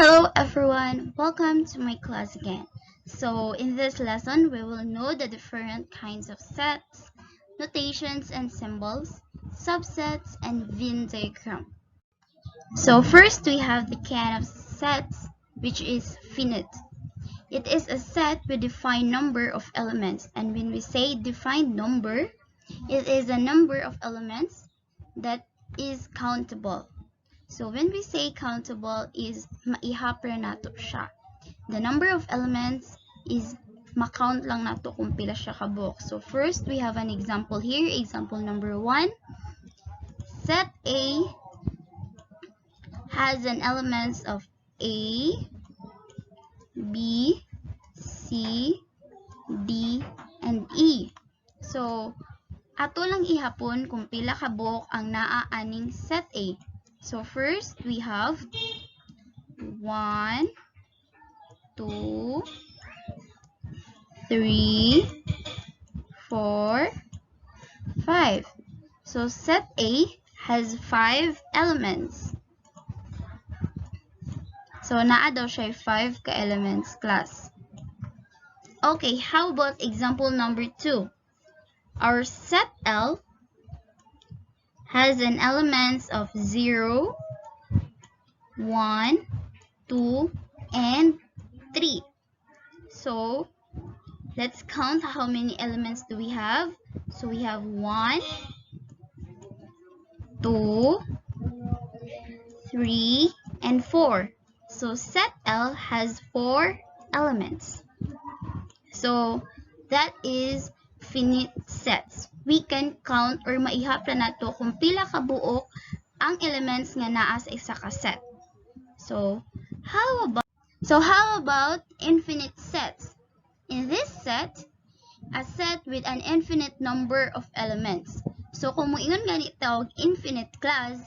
Hello everyone, welcome to my class again. So in this lesson, we will know the different kinds of sets, notations and symbols, subsets, and Venn diagram. So first we have the kind of sets, which is finite. It is a set with defined number of elements, and when we say defined number, it is a number of elements that is countable. So when we say countable is maihapre nato siya. The number of elements is makount lang nato kung pila siya kabuk. So first we have an example here. Example number 1. Set A has an elements of A, B, C, D, and E. So ato lang ihapon kung pila kabuk ang naa aning set A. So first we have 1, 2, 3, 4, 5. So set A has 5 elements. So naa daw siya 5 ka elements class. Okay, how about example number 2? Our set L has an elements of 0, 1, 2, and 3. So let's count how many elements do we have. So we have 1, 2, 3, and 4. So set L has 4 elements. So that is finite sets. We can count or maihap na nato kung pila ka buok ang elements nga naa sa isa ka set. So how about infinite sets? In this set, a set with an infinite number of elements. So kung moingon gani tawag infinite class,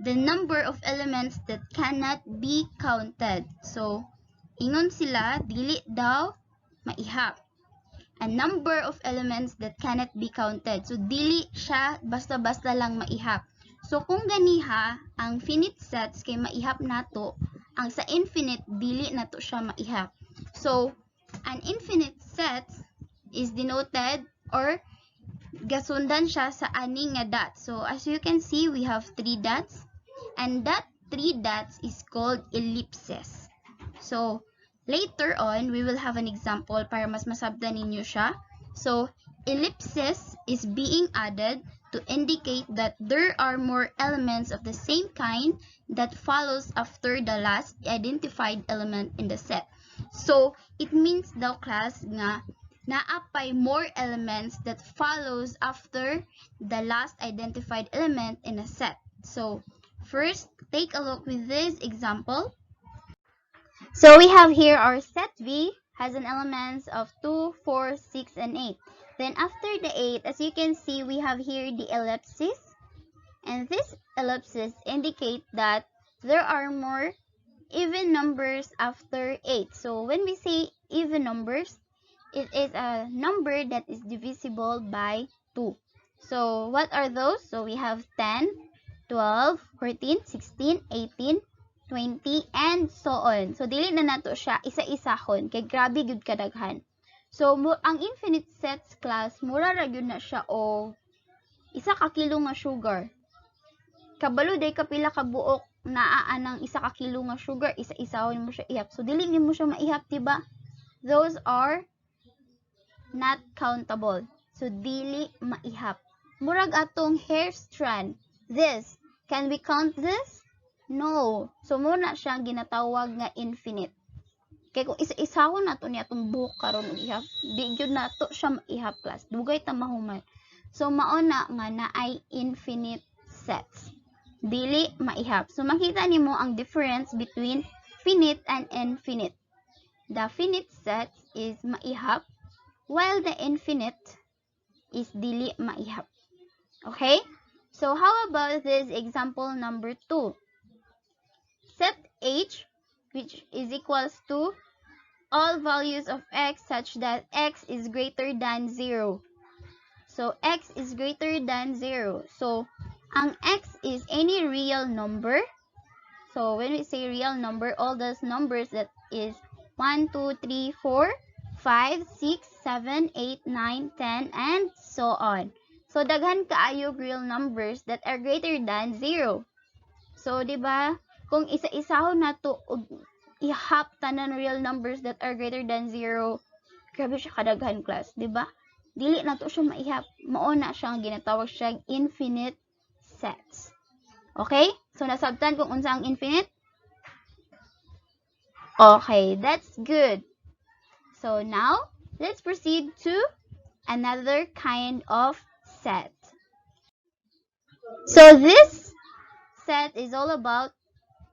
the number of elements that cannot be counted. So ingon sila dili daw maihap. A number of elements that cannot be counted. So dili siya basta-basta lang maihap. So kung ganiha ang finite sets kay maihap nato, ang sa infinite dili nato siya maihap. So an infinite set is denoted or gasundan siya sa ani nga dots. So as you can see, we have 3 dots, and that 3 dots is called ellipses. So later on, we will have an example para mas masabtan ninyo siya. So ellipsis is being added to indicate that there are more elements of the same kind that follows after the last identified element in the set. So it means daw class nga naapay more elements that follows after the last identified element in a set. So first, take a look with this example. So we have here our set V has an elements of 2, 4, 6, and 8. Then after the 8, as you can see, we have here the ellipses. And this ellipses indicate that there are more even numbers after 8. So when we say even numbers, it is a number that is divisible by 2. So what are those? So we have 10, 12, 14, 16, 18, 20, and so on. So dili na nato siya isa-isahon kay grabe gyud kadaghan. So ang infinite sets class mura ra gyud na siya o isa ka kilo nga sugar. Kabalo day kapila ka buok naa anang isa ka kilo nga sugar, isa-isahon mo siya ihap. So dili nimo siya maihap, diba? Those are not countable. So dili maihap. Murag atong hair strand. This, can we count this? No. So muna siya ginatawag nga infinite. Kaya kung isa-isahon nato niya itong buhok karon og ihap, di gyud nato siya maihap class. Dugay ta mahuman. So mauna nga na ay infinite sets. Dili maihap. So makita nimo ang difference between finite and infinite. The finite set is maihap while the infinite is dili maihap. Okay? So how about this example number 2? Set H, which is equals to all values of x such that x is greater than 0. So x is greater than 0. So ang x is any real number So when we say real number, all those numbers that is 1, 2, 3, 4, 5, 6, 7, 8, 9, 10, and so on. So daghan kaayog real numbers that are greater than 0. So di ba, kung isa-isahon nato og ihap tanan real numbers that are greater than 0, grabe siya kadaghan class, di ba? Dili nato siya maihap, mao na siya ang ginatawag siya infinite sets. Okay? So nasabtan kung unsa ang infinite? Okay, that's good. So now, let's proceed to another kind of set. So this set is all about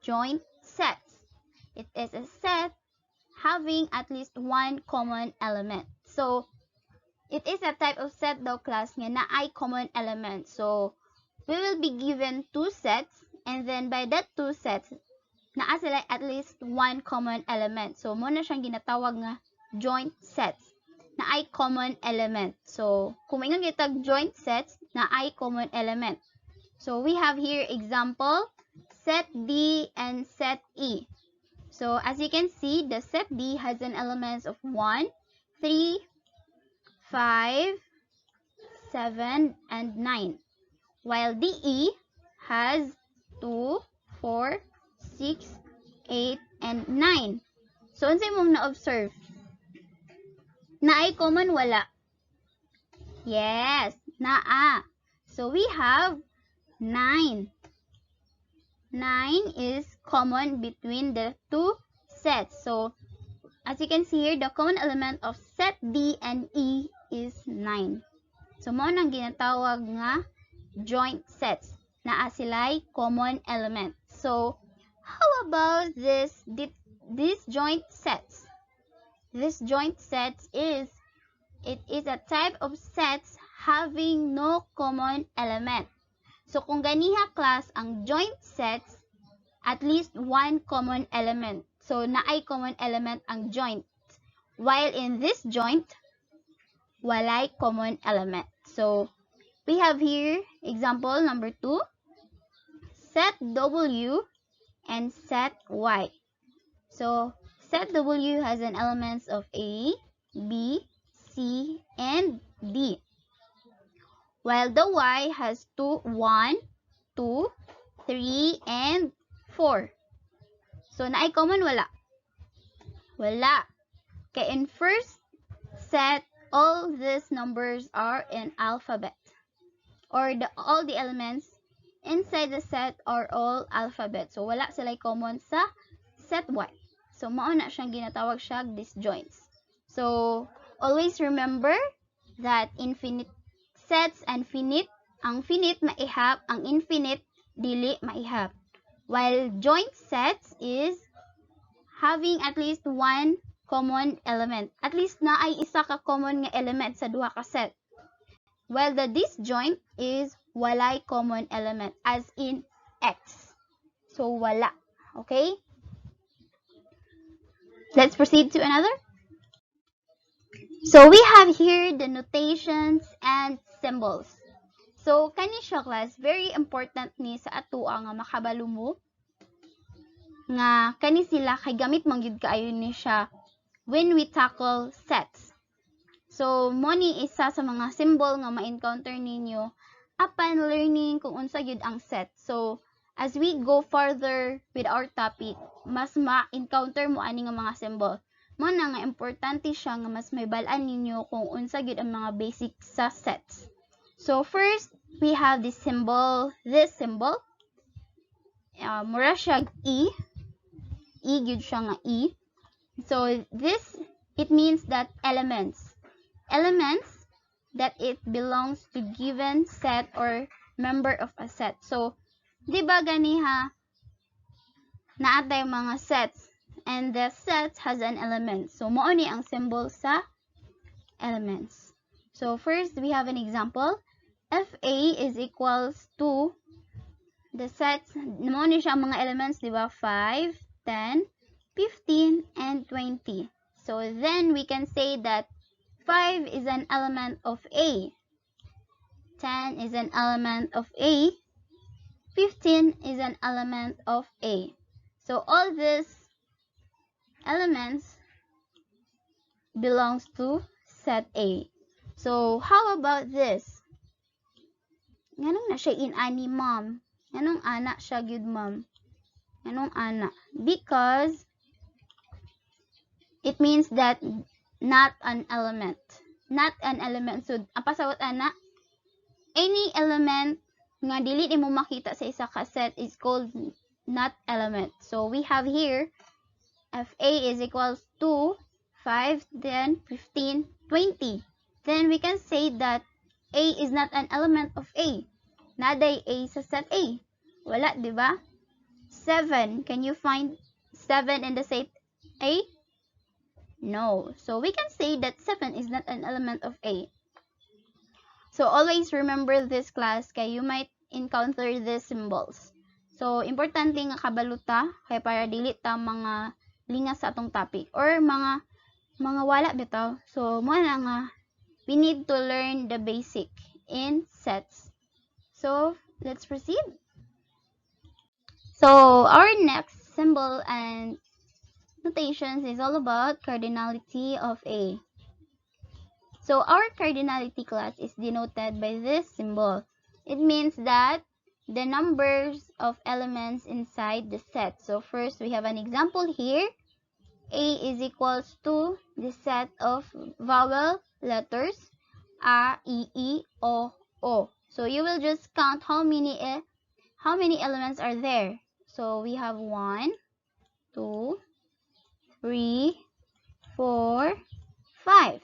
joint sets. It is a set having at least one common element. So it is a type of set daw class nga na ay common element. So we will be given two sets, and then by that two sets, naa sila at least one common element. So mo na siyang ginatawag nga joint sets na ay common element. So kung maingon gitag joint sets na ay common element. So we have here example set D and set E. So as you can see, the set D has an elements of 1, 3, 5, 7, and 9. While DE has 2, 4, 6, 8, and 9. So unsay mong na-observe? Naay common wala? Yes, naa. So we have 9. 9 is common between the two sets. So as you can see here, the common element of set D and E is 9. So mo nang ginatawag nga joint sets. Naa sila'y common element. So how about this joint sets? This joint sets is a type of sets having no common element. So kung ganiha class ang joint sets, at least one common element. So naay common element ang joint. While in this joint, walay common element. So we have here example number 2, set W and set Y. So set W has an elements of A, B, C, and D. While the Y has 1, 2, 3, and 4. So naay common wala? Wala. Okay, in first set, all these numbers are in alphabet. Or all the elements inside the set are all alphabet. So wala sila common sa set Y. So mao na siyang ginatawag siya disjoints. So always remember that infinite sets and finite, ang finite maihap, ang infinite dili maihap. While joint sets is having at least one common element. At least na ay isa ka common nga element sa duha ka set. While the disjoint is walay common element, as in X. So wala. Okay? Let's proceed to another. So we have here the notations and symbols. So kani siya class, very important ni sa atoa nga makabalo mo nga kani sila kay gamit man gyud kaayo ni siya when we tackle sets. So mo ni isa sa mga symbol nga ma-encounter ninyo upon learning kung unsa gyud ang set. So as we go further with our topic, mas ma-encounter mo ani nga mga symbol. Mo na nga importante siya nga mas may bal-an ninyo kung unsa gyud ang mga basic sa sets. So first, we have this symbol. Mura siya E. E gyud siya nga E. So this, it means that elements that it belongs to given set or member of a set. So di ba ganiha naatay mga sets, and the set has an element. So mao ni ang symbol sa elements. So first, we have an example. FA is equals to the sets, mao ni siya mga elements, di ba? 5, 10, 15, and 20. So then we can say that 5 is an element of A, 10 is an element of A, 15 is an element of A. So all these elements belongs to set A. So how about this? Nganong na siya inani, ma'am? Nganong ana siya gyud, ma'am? Nganong ana? Because it means that not an element. Not an element. So, ang pasawat ana, any element nga dili nimo makita sa isa ka set is called not element. So, we have here FA is equals to 5, then 15, 20. Then we can say that A is not an element of A. Naday A sa set A. Wala, di ba? 7. Can you find 7 in the set A? No. So we can say that 7 is not an element of A. So always remember this class kay you might encounter these symbols. So importante nga kabaluta kay para dili ta mga lingas sa atong topic or mga wala bitaw. So mo na nga we need to learn the basic in sets. So let's proceed. So our next symbol and notations is all about cardinality of A. So our cardinality class is denoted by this symbol. It means that the numbers of elements inside the set. So first we have an example here. A is equals to the set of vowel letters A, E, O, O. So you will just count how many elements are there. So we have 1, 2, 3, 4, 5.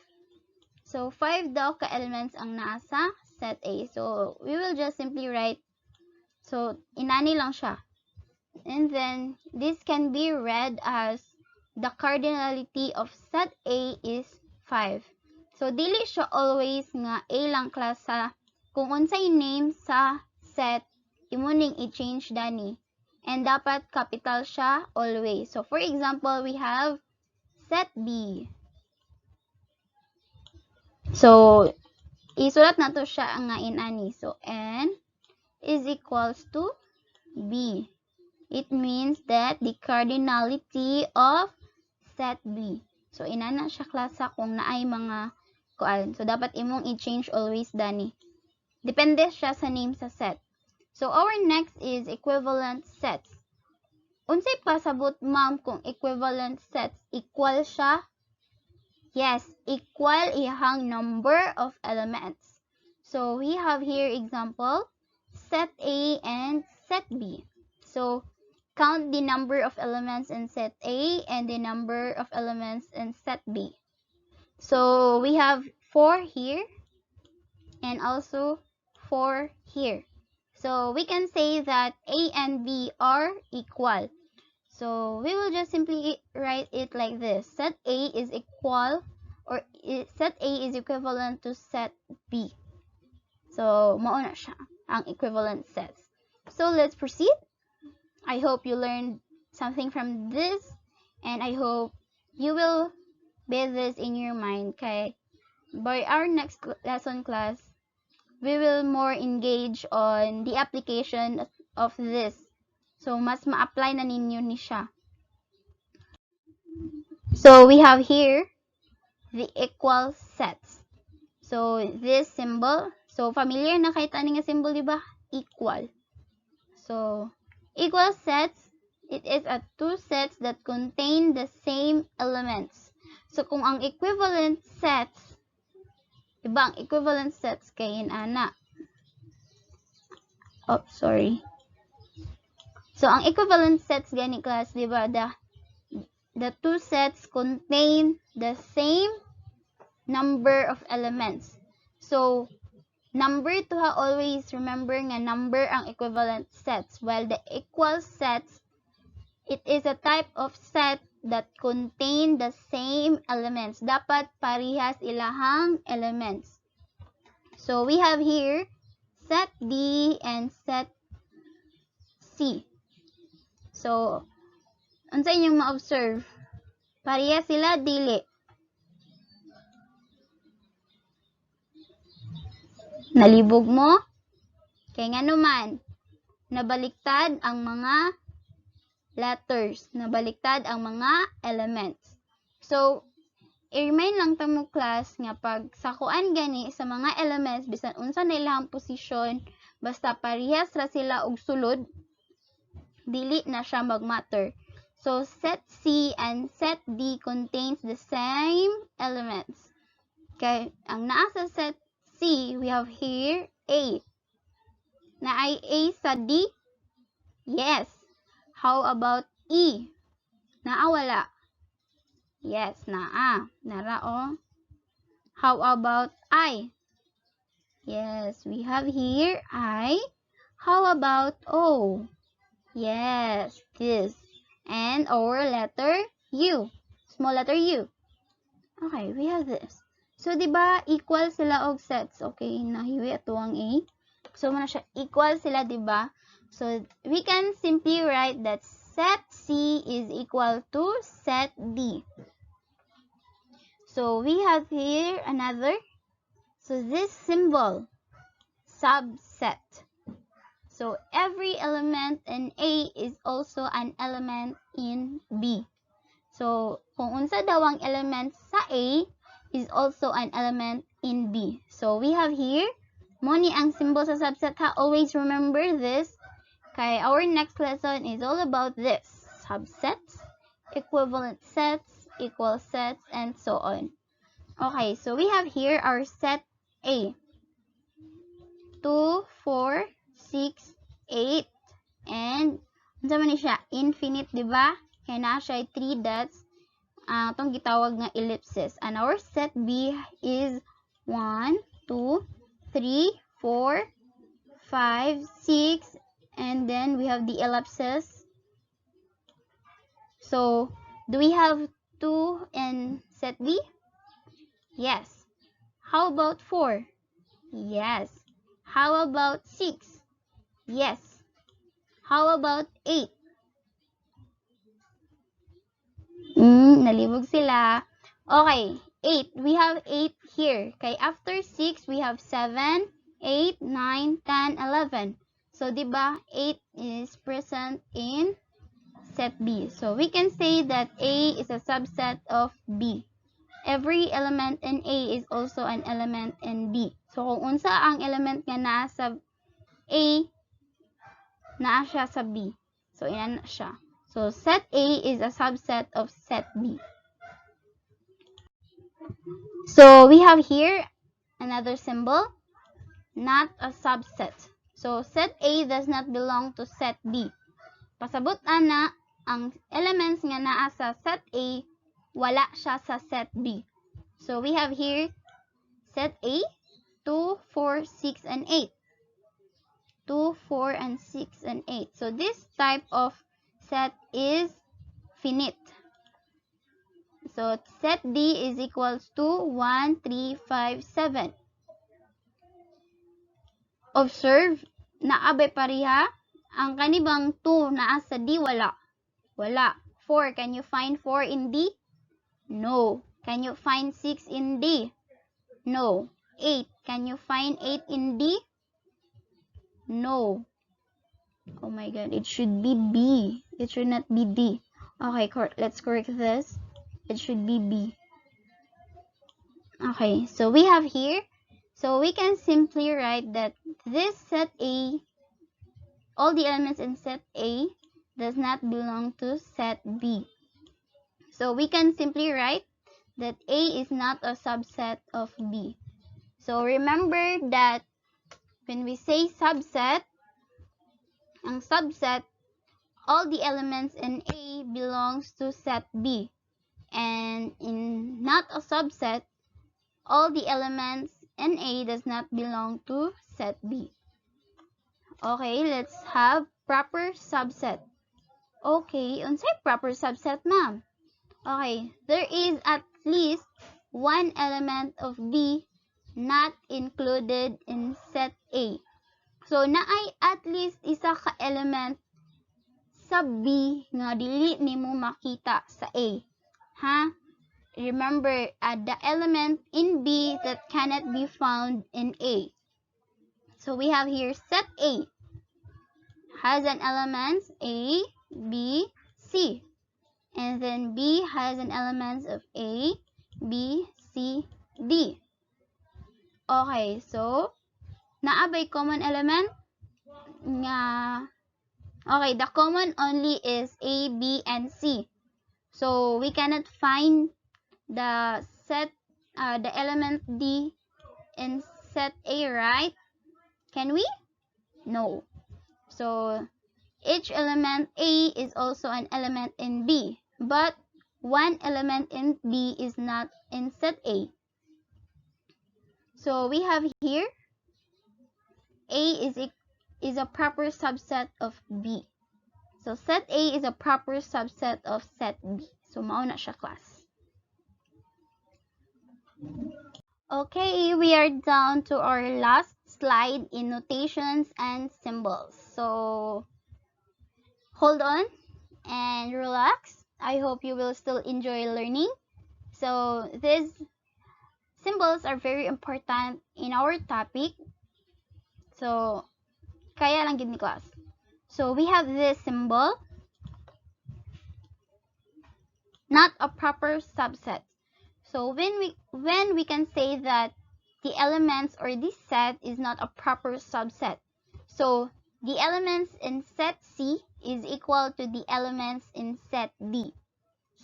So 5 daw ka elements ang nasa set A. So we will just simply write, so inani lang siya. And then this can be read as the cardinality of set A is 5. So dili siya always nga A lang klasa. Kung unsay name sa set, imo ning i-change dani. And dapat capital siya always. So for example, we have set B. So isulat na to siya nga inani. So N is equals to B. It means that the cardinality of set B. So inana siya klasa kung naay mga kuan. So dapat imong i-change always dani. Depende siya sa name sa set. So our next is equivalent sets. Unsay pasabot, ma'am, kung equivalent sets equal siya? Yes, equal ihang number of elements. So we have here example, set A and set B. So count the number of elements in set A and the number of elements in set B. So we have 4 here and also 4 here. So we can say that A and B are equal. So we will just simply write it like this. Set A is equal, or set A is equivalent to set B. So mauna siya ang equivalent sets. So let's proceed. I hope you learned something from this, and I hope you will bear this in your mind. Kay by our next lesson class, we will more engage on the application of this. So mas ma-apply na ninyo ni siya. So we have here the equal sets. So this symbol, so familiar na kay tani nga symbol, di ba? Equal. So equal sets, it is a two sets that contain the same elements. So kung ang equivalent sets, diba ang equivalent sets kay ana. Oh, sorry. So ang equivalent sets gani class, diba, the two sets contain the same number of elements. So number to always remember nga number ang equivalent sets, while the equal sets, it is a type of set that contain the same elements. Dapat parehas ilahang elements. So we have here set D and set C. So unsa inyong ma-observe? Parehas sila, dili. Nalibog mo? Kaya nga naman, nabaliktad ang mga letters na baliktad ang mga elements. So, i-remind lang ta mo class nga pag sakuan gani sa mga elements bisan unsa na ilang posisyon basta parehas ra sila og sulod dili na siya mag-matter. So set C and set D contains the same elements. Okay, ang naa sa set C we have here A. Naay A sa D? Yes. How about E? Naa wala? Yes, naa. Nara o. How about I? Yes, we have here I. How about O? Yes, this. And our letter U. Small letter U. Okay, we have this. So, di ba equal sila og sets? Okay, nahiwi ato ang A. So, muna siya equal sila, di ba? So, we can simply write that set C is equal to set D. So, we have here another. So, this symbol, subset. So, every element in A is also an element in B. So, kung unsa daw ang element sa A is also an element in B. So, we have here, mo ni ang symbol sa subset ha. Always remember this. Kay our next lesson is all about this. Subsets, equivalent sets, equal sets, and so on. Okay, so we have here our set A. 2, 4, 6, 8. And, unsa man ni siya? Infinite, di ba? Kaya na siya 3 dots. Itong gitawag nga ellipses. And our set B is 1, 2, 3, 4, 5, 6. And then, we have the ellipses. So, do we have 2 in set B? Yes. How about 4? Yes. How about 6? Yes. How about 8? Nalibog sila. Okay, 8. We have 8 here. Kay after 6, we have 7, 8, 9, 10, 11. So, diba, 8 is present in set B. So, we can say that A is a subset of B. Every element in A is also an element in B. So, kung unsa ang element nga naa sa A, naa siya sa B. So, yan siya. So, set A is a subset of set B. So, we have here another symbol, not a subset. So, set A does not belong to set B. Pasabot ana, ang elements nga naa sa set A, wala siya sa set B. So, we have here set A, 2, 4, 6, and 8. 2, 4, and 6, and 8. So, this type of set is finite. So, set D is equals to 1, 3, 5, 7. Observe, naabay pareha. Ang kanibang 2 naa sa D, wala. Wala. 4, can you find 4 in D? No. Can you find 6 in D? No. 8, can you find 8 in D? No. Oh my god, it should be B. It should not be D. Okay, let's correct this. It should be B. Okay, so we have here. So we can simply write that this set A, all the elements in set A, does not belong to set B. So we can simply write that A is not a subset of B. So remember that when we say subset, ang subset, all the elements in A belongs to set B. And in not a subset, all the elements in A does not belong to set B. Okay, let's have proper subset. Okay, unsay proper subset, ma'am? Okay, there is at least one element of B not included in set A. So, naay at least isa ka element sa B nga dili nimo makita sa A. Ha? Remember, the element in B that cannot be found in A. So, we have here set A has an elements A, B, C. And then B has an elements of A, B, C, D. Okay, so naabay common element nga. Okay, the common only is A, B, and C. So we cannot find the element D in set A, right? Can we? No. So each element A is also an element in B, but one element in B is not in set A. So we have here A is a proper subset of B. So set A is a proper subset of set B. So mao na siya, class. Okay, we are down to our last slide in notations and symbols. So hold on and relax. I hope you will still enjoy learning. So these symbols are very important in our topic. So kaya lang gid ni class. So we have this symbol, not a proper subset. So when we can say that the elements or this set is not a proper subset. So the elements in set C is equal to the elements in set D.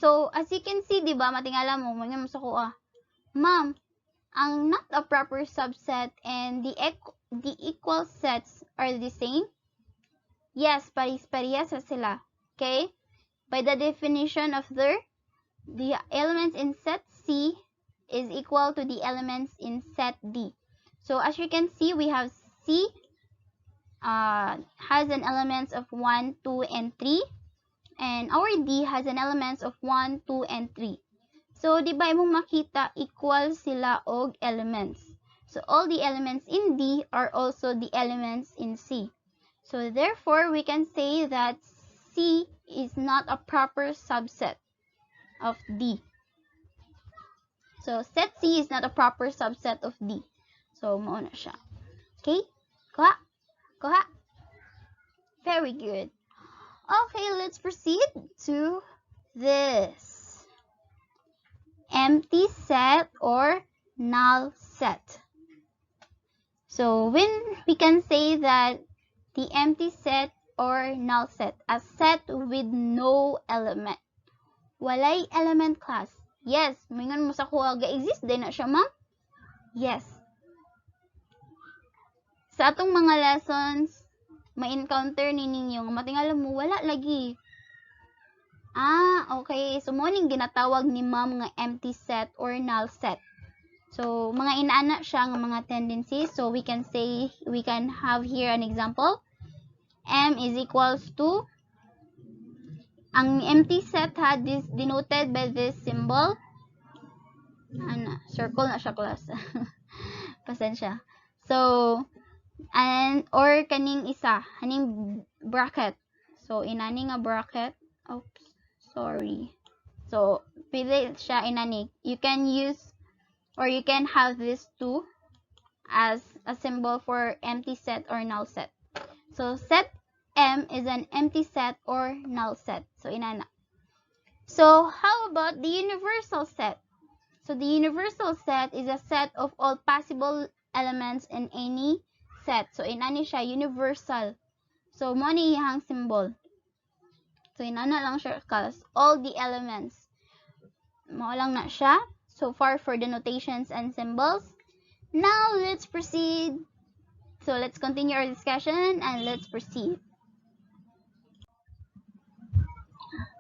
So as you can see, di ba, matingala mo, mga sa ko ma'am, ang not a proper subset and the equal sets are the same? Yes, paris-parehas sila. Okay? By the definition of the elements in set C is equal to the elements in set D. So as you can see, we have C has an elements of 1, 2, and 3. And our D has an elements of 1, 2, and 3. So, di ba imong makita, equal sila og elements. So, all the elements in D are also the elements in C. So, therefore, we can say that C is not a proper subset of D. So, set C is not a proper subset of D. So, mao na siya. Okay? Kuha? Kuha? Very good. Okay, let's proceed to this. Empty set or null set. So, when we can say that the empty set or null set, a set with no element. Walay element, class. Yes, mingon mo sa kuha ga-exist din na siya, ma'am? Yes. Sa atong mga lessons, ma-encounter ni ninyo, matingala mo, wala lagi. Okay. So, morning ginatawag ni ma'am nga empty set or null set. So, mga inaana siya ng mga tendencies. So, we can have here an example. M is equals to, ang empty set this denoted by this symbol. Circle na siya, class. Pasensya. So, or kaning isa, haning bracket. So, inani nga bracket. Oops, sorry. So, pili siya inani. You can use, or you can have this two as a symbol for empty set or null set. So, set M is an empty set or null set. So, inana. So, how about the universal set? So, the universal set is a set of all possible elements in any set. So, inani siya, universal. So, mo ni iyang symbol. So, inana lang siya, class. All the elements. Mo lang na siya. So far for the notations and symbols. Now, let's proceed. So, let's continue our discussion and let's proceed.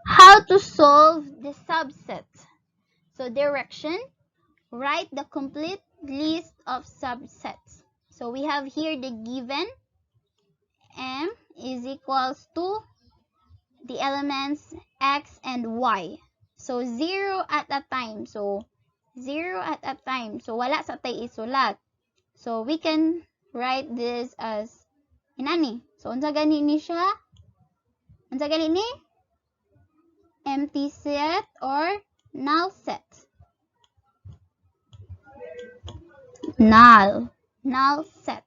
How to solve the subset. So, direction. Write the complete list of subsets. So, we have here the given. M is equals to the elements X and Y. So, 0 at a time. So, 0 at a time. So, wala sa tay isulat. So, we can write this as inani. So, unsa gani ni siya? Unsa gani ni? Empty set or null set. Null set.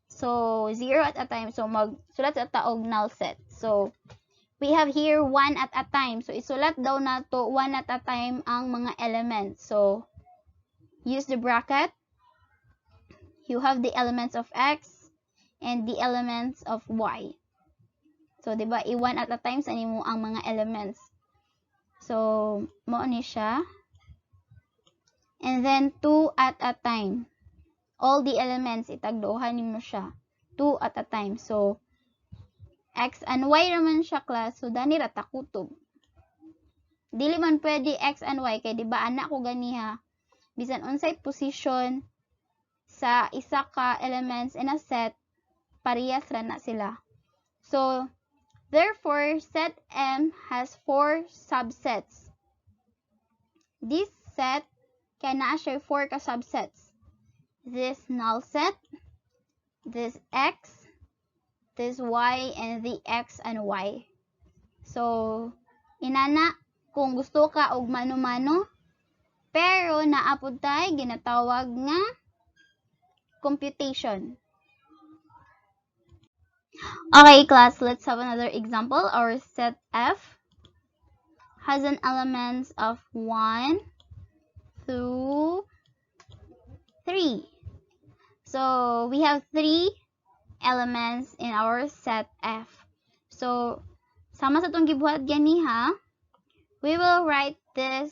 So, 0 at a time. So, magsulat sa taog null set. So, we have here 1 at a time. So, isulat daw na to 1 at a time ang mga elements. So, use the bracket. You have the elements of x and the elements of y. So, di ba, i-1 at a time sa nimo ang mga elements. So, mo ni siya. And then, 2 at a time. All the elements, itagduhan nimo siya. 2 at a time. So, x and y naman siya, class. So, dani rata kutob. Dili man pwede x and y. Kaya, di ba, anak ko ganiha. Bisan unsay position sa isa ka elements in a set, parehas ra na sila. So, therefore, set M has 4 subsets. This set can siya 4 ka subsets. This null set, this x, this y, and the x and y. So, inana, kung gusto ka og mano-mano, pero naapod tayo ginatawag nga computation. Okay, class, let's have another example. Our set F has an elements of 1 through 3. So, we have 3 elements in our set F. So, sama sa itong gibuhat ganiha, we will write this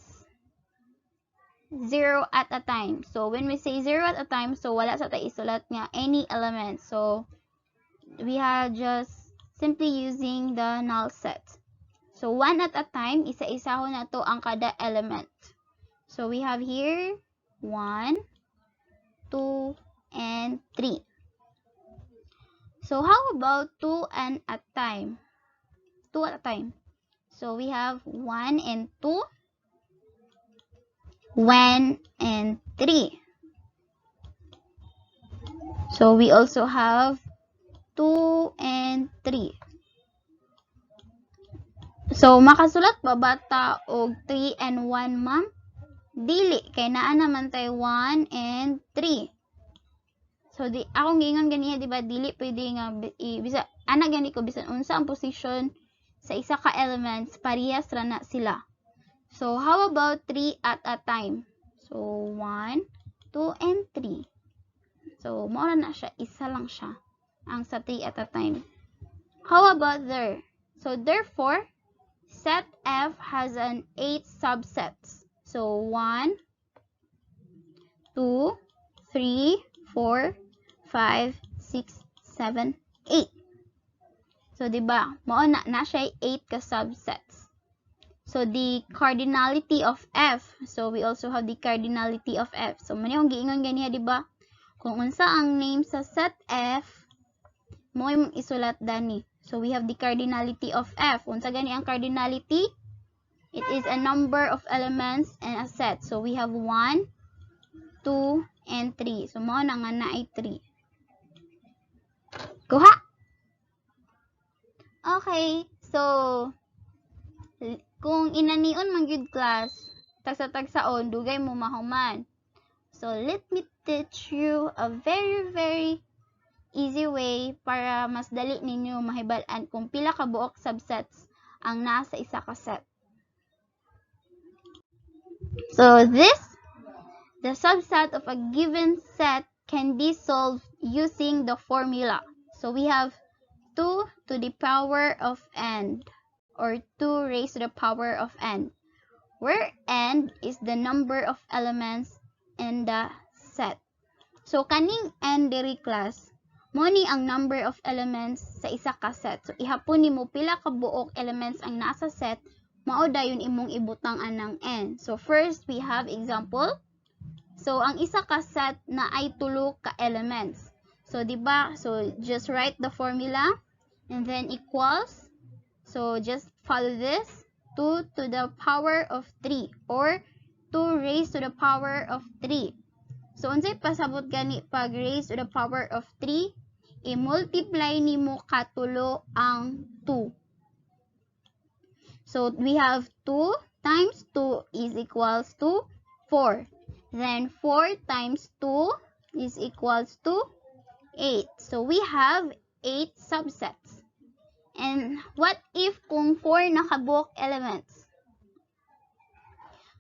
0 at a time. So, when we say 0 at a time, so wala sa tayo isulat nga any element. So, we are just simply using the null set. So, 1 at a time, isa-isahon na to ang kada element. So, we have here 1, 2, and 3. So, how about 2 and a time? 2 at a time. So, we have 1 and 2, 1 and 3. So, we also have 2 and 3. So, makasulat ba bata og 3 and 1, ma'am? Dili, kay naa naman tayo 1 and 3. So, akong giingon ganiya, di ba, dili pwede nga, bisa, anak gani ko, bisan unsa ang position sa isa ka elements, parehas ra na sila. So, how about 3 at a time? So, 1, 2, and 3. So, mora na siya, isa lang siya, ang sa 3 at a time. How about there? So, therefore, set F has an 8 subsets. So, 1, 2, 3, 4, 5, 6, 7, 8. So, diba? Mao na siya 8 ka subsets. So, the cardinality of F. So, we also have the cardinality of F. So, mani yung giingon ganiya, diba? Kung unsa ang name sa set F, mo yung isulat dani. So, we have the cardinality of F. Unsa gani ang cardinality? It is a number of elements in a set. So, we have 1, 2, and 3. So, mao na nga na ay 3. Kuha! Okay. So, kung inanion man gyud class, tagsa-tagsaon, dugay mo mahuman. So, let me teach you a very, very easy way para mas dali ninyo mahibal-an kung pila ka buok subsets ang nasa isa ka set. So, the subset of a given set can be solved using the formula. So, we have 2 to the power of n, or 2 raised to the power of n, where n is the number of elements in the set. So, kaning n diri class, mo ni ang number of elements sa isa ka set. So, ihapon nimo pila ka buok elements ang nasa set, mao dayon imong ibutang anang n. So, first, we have example. So, ang isa ka set na ay tulo ka elements. So, diba? So, just write the formula and then equals. So, just follow this. 2 to the power of 3 or 2 raised to the power of 3. So, unsay pasabot gani pag raised to the power of 3? I-multiply nimo katulo ang 2. So, we have 2 times 2 is equals to 4. Then, 4 times 2 is equals to 8. So, we have 8 subsets. And what if kung 4 nakabuok elements?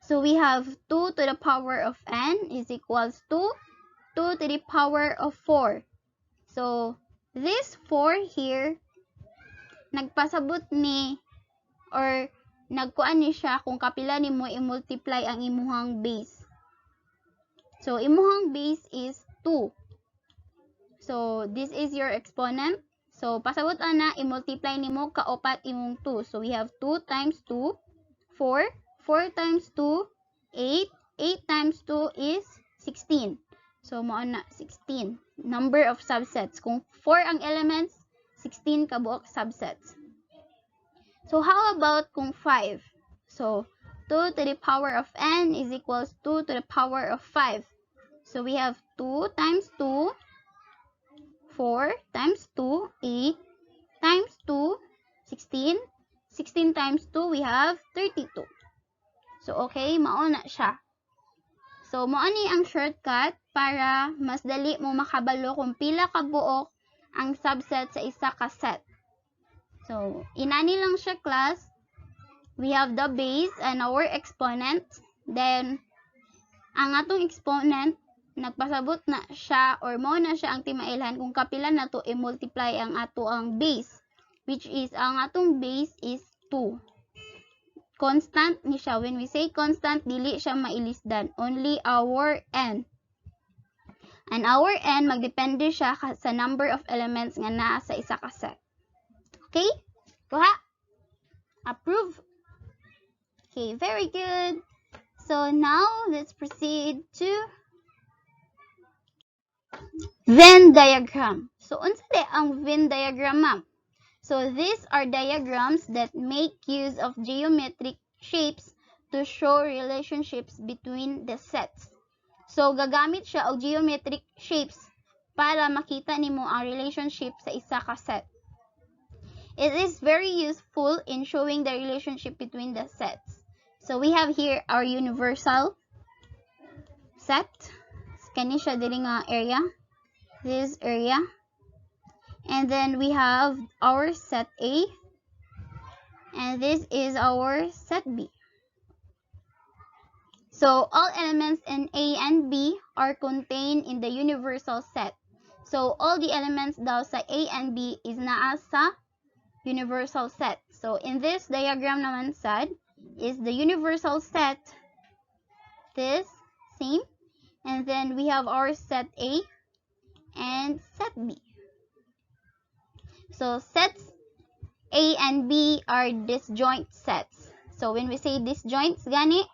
So we have 2 to the power of n is equals to 2 to the power of 4. So this 4 here, nagpasabot ni or nagkuan ni siya kung kapila nimo i-multiply ang imuhang base. So imuhang base is 2. So this is your exponent. So pasabot ana i-multiply nimo kaupat imong 2. So we have 2 times 2, 4. 4 times 2, 8. 8 times 2 is 16. So mao na 16. Number of subsets. Kung 4 ang elements, 16 kabuok subsets. So how about kung 5? So 2 to the power of n is equals 2 to the power of 5. So we have 2 times 2, 4 times 2, 8 times 2, 16. 16 times 2, we have 32. So okay, mao na siya. So mao ni ang shortcut para mas dali mo makabalo kung pila ka buok ang subset sa isa ka set. So inani lang siya class. We have the base and our exponent. Then ang atong exponent nagpasabot na siya or mo na siya ang timailhan kung kapila na to i-multiply ang ato ang base, which is ang atong base is 2. Constant ni siya. When we say constant, dili siya mailisdan. Only our n. And our n, magdepende siya sa number of elements nga naa sa isa ka set. Okay? Kuha? Approve? Okay, very good. So now, let's proceed to Venn diagram. So, unsa di ang Venn diagram, ma'am? So, these are diagrams that make use of geometric shapes to show relationships between the sets. So, gagamit siya og geometric shapes para makita nimo ang relationship sa isa ka set. It is very useful in showing the relationship between the sets. So, we have here our universal set. Kani siya dili nga area. This area. And then we have our set A. And this is our set B. So all elements in A and B are contained in the universal set. So all the elements daw sa A and B is naa sa universal set. So in this diagram naman sad is the universal set. This same. And then we have our set A and set B. So sets A and B are disjoint sets. So when we say disjoints gani,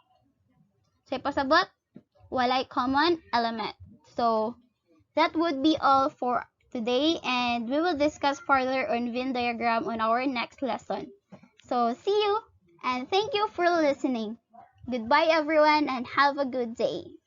say pasabot, walay common element. So that would be all for today, and we will discuss further on Venn diagram on our next lesson. So see you, and thank you for listening. Goodbye everyone, and have a good day.